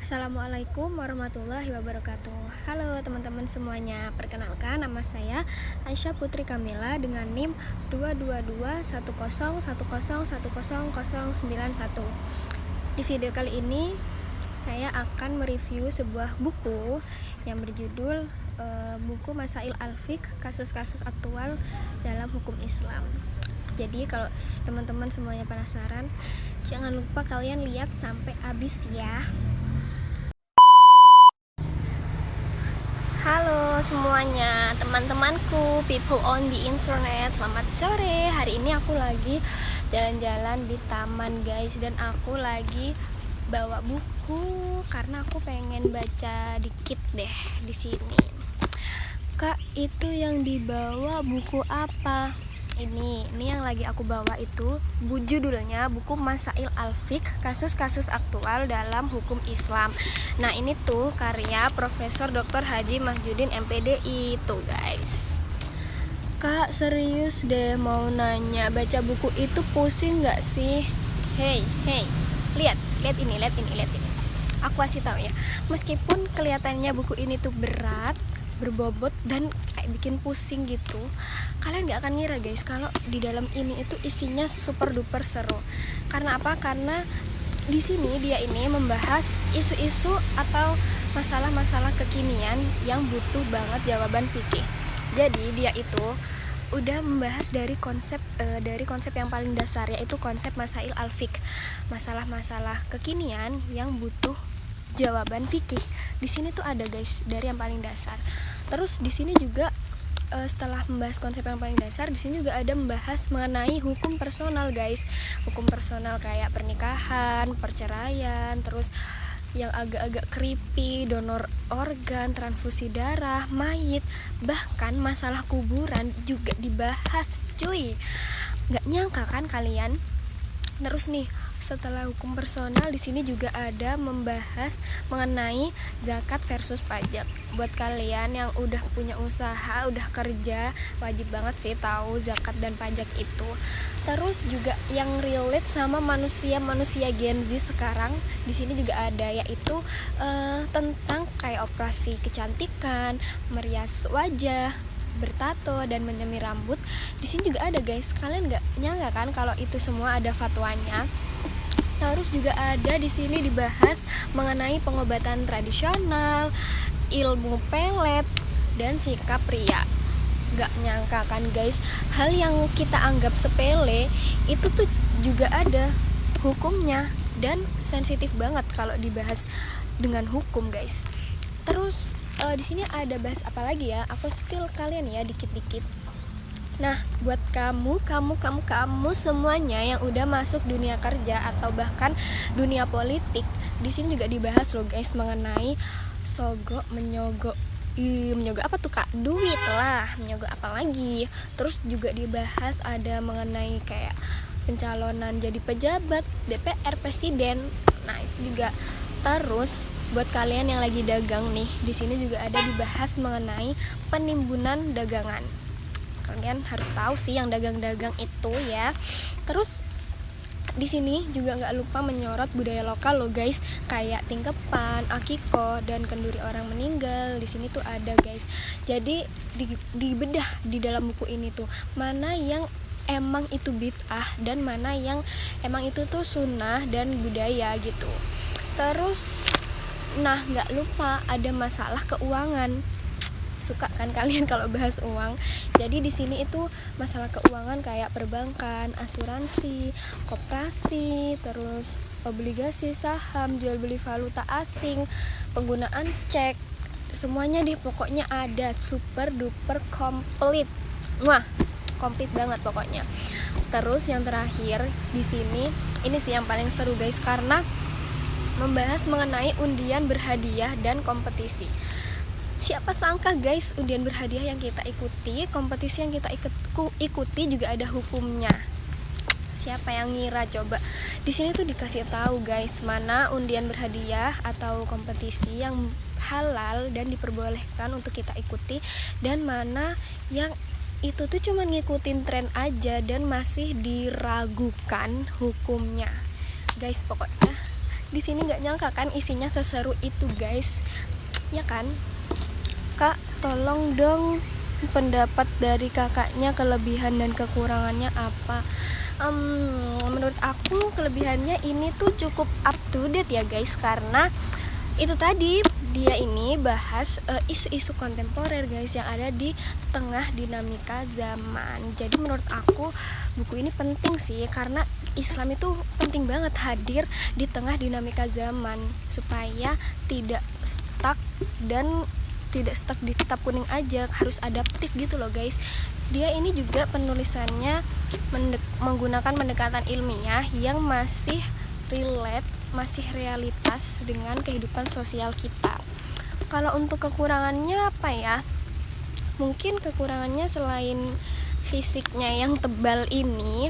Assalamualaikum warahmatullahi wabarakatuh. Halo teman-teman semuanya, perkenalkan nama saya Aisyah Putri Kamila dengan NIM 2221010101091. Di video kali ini saya akan mereview sebuah buku yang berjudul buku Masail Al-Fiqh, kasus-kasus aktual dalam hukum Islam. Jadi kalau teman-teman semuanya penasaran, jangan lupa kalian lihat sampai habis ya. Halo semuanya, teman-temanku, people on the internet, selamat sore. Hari ini aku lagi jalan-jalan di taman guys, dan aku lagi bawa buku karena aku pengen baca dikit deh di sini. Kak, itu yang dibawa buku apa? Ini yang lagi aku bawa itu judulnya buku Masail Al-Fiqh, kasus-kasus aktual dalam hukum Islam. Nah, ini tuh karya Profesor Dr. Haji Mahjudin MPDI tuh guys. Kak, serius deh mau nanya, baca buku itu pusing gak sih? Hey, lihat ini. Aku kasih tahu ya, meskipun kelihatannya buku ini tuh berat, berbobot dan kayak bikin pusing gitu, kalian gak akan ngira guys kalau di dalam ini itu isinya super duper seru. Karena apa? Karena di sini dia ini membahas isu-isu atau masalah-masalah kekinian yang butuh banget jawaban fikih. Jadi dia itu udah membahas dari konsep yang paling dasar, yaitu konsep Masail Al-Fiqh, masalah-masalah kekinian yang butuh jawaban fikih. Di sini tuh ada guys, dari yang paling dasar. Terus di sini juga setelah membahas konsep yang paling dasar, di sini juga ada membahas mengenai hukum personal guys. Hukum personal kayak pernikahan, perceraian, terus yang agak-agak creepy, donor organ, transfusi darah, mayit, bahkan masalah kuburan juga dibahas cuy. Gak nyangka kan kalian? Terus nih, setelah hukum personal, di sini juga ada membahas mengenai zakat versus pajak. Buat kalian yang udah punya usaha, udah kerja, wajib banget sih tahu zakat dan pajak itu. Terus juga yang relate sama manusia Gen Z sekarang, di sini juga ada, yaitu tentang kayak operasi kecantikan, merias wajah, bertato dan menyemir rambut. Di sini juga ada guys. Kalian nggak nyangka kan kalau itu semua ada fatwanya. Terus juga ada di sini dibahas mengenai pengobatan tradisional, ilmu pelet, dan sikap pria. Gak nyangka kan guys, hal yang kita anggap sepele itu tuh juga ada hukumnya dan sensitif banget kalau dibahas dengan hukum guys. Terus di sini ada bahas apa lagi ya? Aku spill kalian ya dikit-dikit. Nah, buat kamu semuanya yang udah masuk dunia kerja atau bahkan dunia politik, di sini juga dibahas loh guys mengenai sogok menyogok. Menyogok apa tuh kak? Duit lah, menyogok apa lagi? Terus juga dibahas ada mengenai kayak pencalonan jadi pejabat, DPR, presiden. Nah, itu juga. Terus buat kalian yang lagi dagang nih, di sini juga ada dibahas mengenai penimbunan dagangan. Kalian harus tahu sih yang dagang-dagang itu ya. Terus di sini juga nggak lupa menyorot budaya lokal loh guys, kayak tingkepan, akiko, dan kenduri orang meninggal. Di sini tuh ada guys. Jadi dibedah di dalam buku ini tuh mana yang emang itu bid'ah dan mana yang emang itu tuh sunnah dan budaya gitu. Terus nah nggak lupa ada masalah keuangan. Suka kan kalian kalau bahas uang. Jadi di sini itu masalah keuangan kayak perbankan, asuransi, koperasi, terus obligasi, saham, jual beli valuta asing, penggunaan cek, semuanya deh pokoknya ada, super duper komplit. Wah, komplit banget pokoknya. Terus yang terakhir di sini, ini sih yang paling seru guys, karena membahas mengenai undian berhadiah dan kompetisi. Siapa sangka guys, undian berhadiah yang kita ikuti, kompetisi yang kita ikuti juga ada hukumnya. Siapa yang ngira coba? Di sini tuh dikasih tahu guys, mana undian berhadiah atau kompetisi yang halal dan diperbolehkan untuk kita ikuti, dan mana yang itu tuh cuma ngikutin tren aja dan masih diragukan hukumnya. Guys, pokoknya di sini nggak nyangka kan isinya seseru itu guys, ya kan? Kak, tolong dong pendapat dari kakaknya, kelebihan dan kekurangannya apa? Menurut aku kelebihannya ini tuh cukup up to date ya guys, karena itu tadi dia ini bahas isu-isu kontemporer guys yang ada di tengah dinamika zaman. Jadi menurut aku buku ini penting sih, karena Islam itu penting banget hadir di tengah dinamika zaman supaya tidak stuck dan tidak stuck di kitab kuning aja, harus adaptif gitu loh guys. Dia ini juga penulisannya menggunakan pendekatan ilmiah yang masih relate, masih realitas dengan kehidupan sosial kita. Kalau untuk kekurangannya apa ya? Mungkin kekurangannya selain fisiknya yang tebal ini,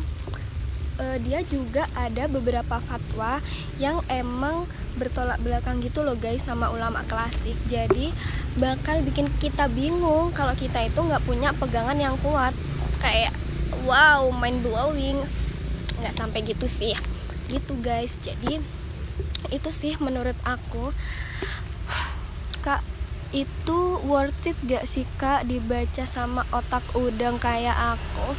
dia juga ada beberapa fatwa yang emang bertolak belakang gitu loh guys sama ulama klasik. Jadi bakal bikin kita bingung kalau kita itu nggak punya pegangan yang kuat. Kayak wow, mind blowing. Nggak sampai gitu sih, gitu guys. Jadi itu sih menurut aku. Kak, itu worth it gak sih kak dibaca sama otak udang kayak aku?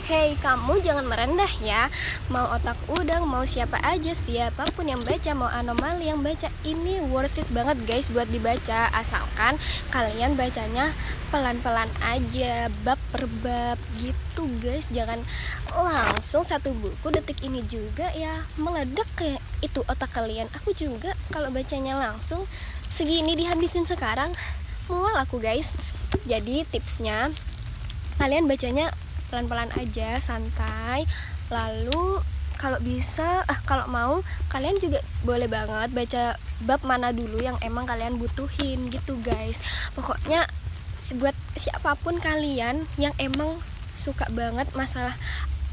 Hey, kamu jangan merendah ya. Mau otak udang, mau siapa aja, siapapun yang baca, mau anomali yang baca, ini worth it banget guys buat dibaca. Asalkan kalian bacanya pelan-pelan aja, bab per bab gitu guys. Jangan langsung satu buku detik ini juga ya meledak kayak itu otak kalian. Aku juga kalau bacanya langsung segini dihabisin sekarang, mual aku guys. Jadi tipsnya kalian bacanya pelan-pelan aja, santai. Lalu kalau bisa, kalau mau kalian juga boleh banget baca bab mana dulu yang emang kalian butuhin gitu guys. Pokoknya buat siapapun kalian yang emang suka banget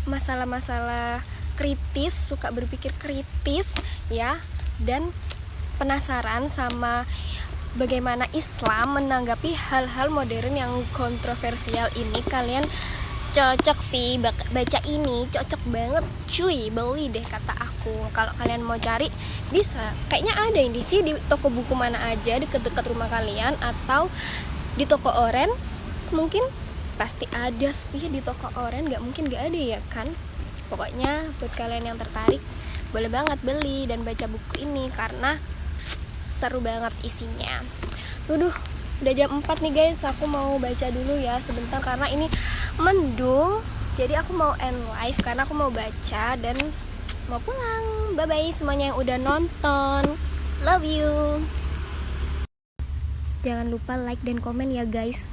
masalah-masalah kritis, suka berpikir kritis ya, dan penasaran sama bagaimana Islam menanggapi hal-hal modern yang kontroversial ini, kalian cocok sih baca ini, cocok banget cuy, beli deh kata aku. Kalau kalian mau cari bisa, kayaknya ada ini sih di toko buku mana aja deket-deket rumah kalian, atau di toko oren mungkin pasti ada sih di toko oren, nggak mungkin nggak ada ya kan. Pokoknya buat kalian yang tertarik boleh banget beli dan baca buku ini karena seru banget isinya. Udah jam 4 nih guys, aku mau baca dulu ya sebentar karena ini mendung. Jadi aku mau end live karena aku mau baca dan mau pulang. Bye bye semuanya yang udah nonton, love you. Jangan lupa like dan komen ya guys.